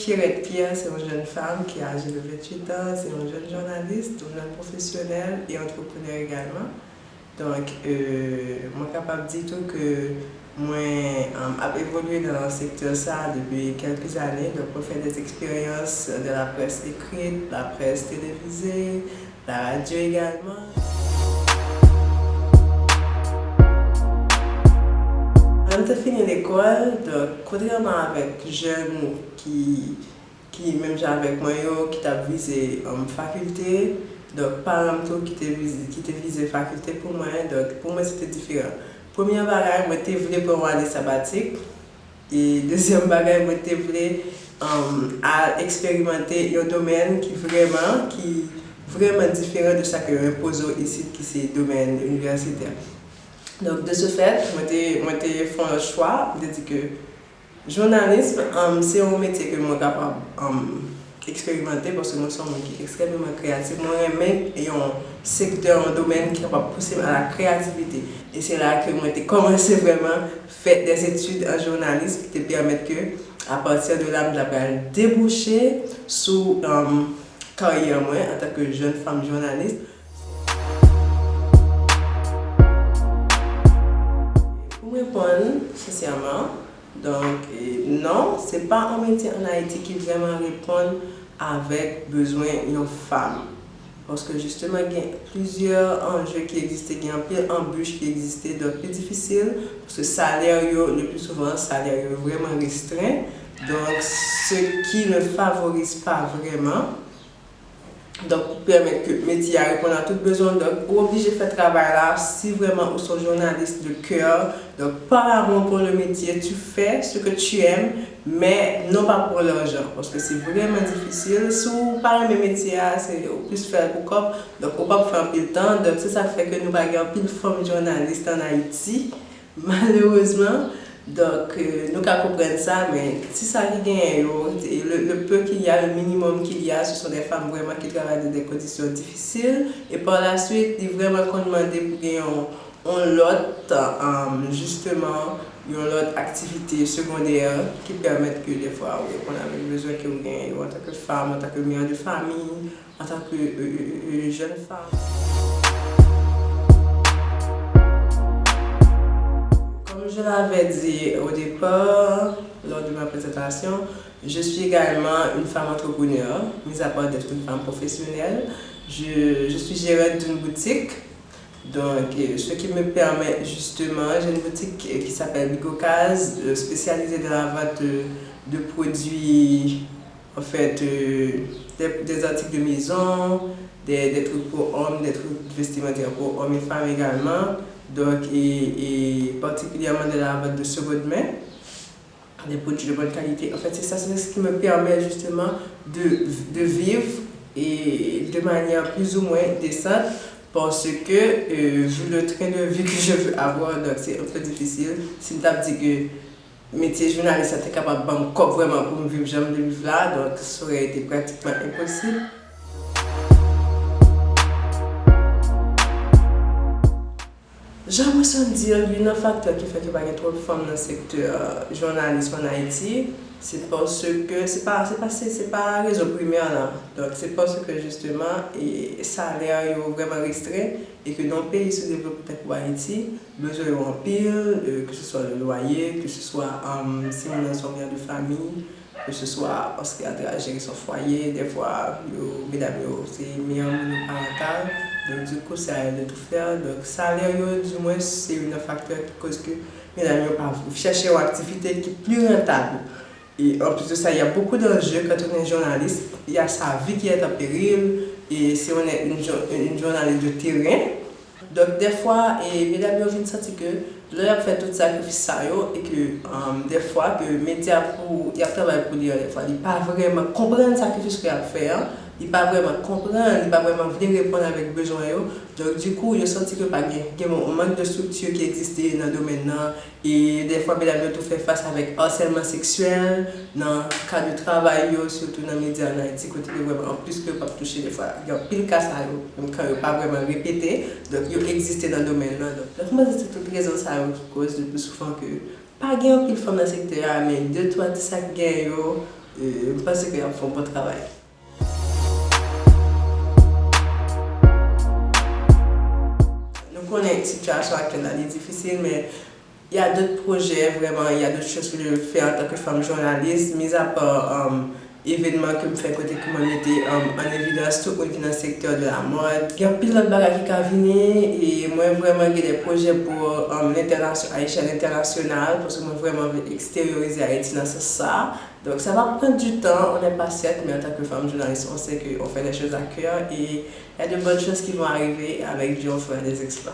Pierrette Pierre, c'est une jeune femme qui a âgé de 28 ans, c'est une jeune journaliste, une jeune professionnelle et entrepreneur également. Donc, moi, je suis capable de dire tout que moi, j'ai évolué dans le secteur ça depuis quelques années. Donc, on fait des expériences de la presse écrite, la presse télévisée, la radio également. Quand j'ai fini l'école, donc, contrairement avec les jeunes qui même avec moi, qui ont visé faculté, donc parents qui visé faculté pour moi, donc pour moi c'était différent. Première bagage, moi je voulais pour une année sabbatique et deuxième bagage, moi je voulais expérimenter un domaine qui vraiment différent de ce que impose ici qui c'est le domaine universitaire. Donc de ce fait, moi j'ai fait un choix de dire que journalisme, c'est un métier que moi suis capable d'expérimenter parce que moi je suis extrêmement créatif. Moi j'aime un secteur, un domaine qui est capable de pousser à la créativité. Et c'est là que moi j'ai commencé vraiment à faire des études en journalisme qui te permettent que, à partir de là, je déboucher sur carrière moi en tant que jeune femme journaliste. Pour répondre sincèrement, donc non, ce n'est pas un métier en Haïti qui vraiment répond avec besoin d'une femme. Parce que justement, il y a plusieurs enjeux qui existaient, il y a un peu d'embûches qui existaient, donc plus difficile, parce que le salaire, le plus souvent, le salaire est vraiment restreint. Donc, ce qui ne favorise pas vraiment. Donc, pour permettre que le métier réponde à tout besoin, donc, pour obliger de faire ce travail-là, si vraiment vous êtes journaliste de cœur, donc, par amour pour le métier, tu fais ce que tu aimes, mais non pas pour l'argent, parce que c'est vraiment difficile. Si vous parlez de métier, c'est plus faire pour corps, donc, on ne peut pas faire un peu de temps, donc, c'est ça fait que nous avons plus de femmes journalistes en Haïti, malheureusement. Donc, nous comprenons ça, mais si ça gagne, le peu qu'il y a, le minimum qu'il y a, ce sont des femmes vraiment qui travaillent dans des conditions difficiles. Et par la suite, ils vraiment qu'on demande pour gagner justement, une autre activité secondaire qui permettent que des fois, on a besoin que vous gagnez en tant que femme, en tant que mère de famille, en tant que jeune femme. Je l'avais dit au départ, lors de ma présentation, je suis également une femme entrepreneur, mis à part d'être une femme professionnelle. Je suis gérante d'une boutique, donc ce qui me permet justement, j'ai une boutique qui s'appelle Bigocaz, spécialisée dans la vente de produits, en fait, des articles de maison, des trucs pour hommes, des trucs vestimentaires pour hommes et femmes également. Donc, et particulièrement de la vente de seconde main, des produits de bonne qualité. En fait, c'est ça, c'est ce qui me permet justement de vivre et de manière plus ou moins décente parce que, vu le train de vie que je veux avoir, donc c'est un peu difficile. Si je t'ai dit que métier journaliste était capable de me vraiment pour me vivre, j'aime de vivre là, donc ça aurait été pratiquement impossible. J'aimerais dire qu'un facteur qui fait qu'il n'y a pas trop de femmes dans le secteur journalisme en Haïti, c'est parce que c'est pas la raison primaire là. Donc c'est parce que justement le salaire est vraiment restreint et que dans le pays se développe peut-être pour Haïti, besoin est en pile, que ce soit le loyer, que ce soit si on a son bien de famille, que ce soit parce qu'il y a à gérer son foyer, des fois, mesdames, c'est meilleur parental. Donc, du coup, c'est à elle de tout faire. Donc, salaire, du moins, c'est un facteur qui cause que mesdames, chercher une activité qui est plus rentable. Et en plus de ça, il y a beaucoup d'enjeux quand on est journaliste. Il y a sa vie qui est en péril. Et si on est une journaliste de terrain, donc des fois, mesdames, viennent sentir que là, il fait tout sacrifice et que des fois, que les médias travaillent pour dire, des fois, ils ne pas vraiment comprendre le sacrifice qu'il a fait. Ils ne pas vraiment comprendre, ils ne pas vraiment venir répondre avec besoin. Donc, du coup, ils ont senti que pas un manque de structure qui existait dans le domaine. Et des fois, mesdames, tout fait face avec harcèlement sexuel, dans le cas du travail, surtout dans les médias en Haïti, côté vraiment, en plus que pas toucher des fois. Il y a pile cas ça, même quand ils pas vraiment répété, donc ils existent dans le domaine. Donc, moi, c'est toute raison ça cause de plus souvent que pas gain pile femme dans le secteur, mais deux, trois, ça gagne. je pense qu'ils font un bon travail. Nous connaissons une situation actuelle difficile, mais il y a d'autres projets, vraiment, il y a d'autres choses que je fais en tant que femme journaliste, mis à part événements que je fais côté communauté en évidence, tout le monde qui est dans le secteur de la mode. Il y a plein de bagages qui viennent et moi, vraiment, j'ai des projets pour à échelle internationale parce que moi, vraiment, extérioriser Haïti dans ce ça. Donc, ça va prendre du temps, on n'est pas certes, mais en tant que femme journaliste, on sait qu'on fait des choses à cœur et il y a de bonnes choses qui vont arriver avec Dieu, on fera des exploits.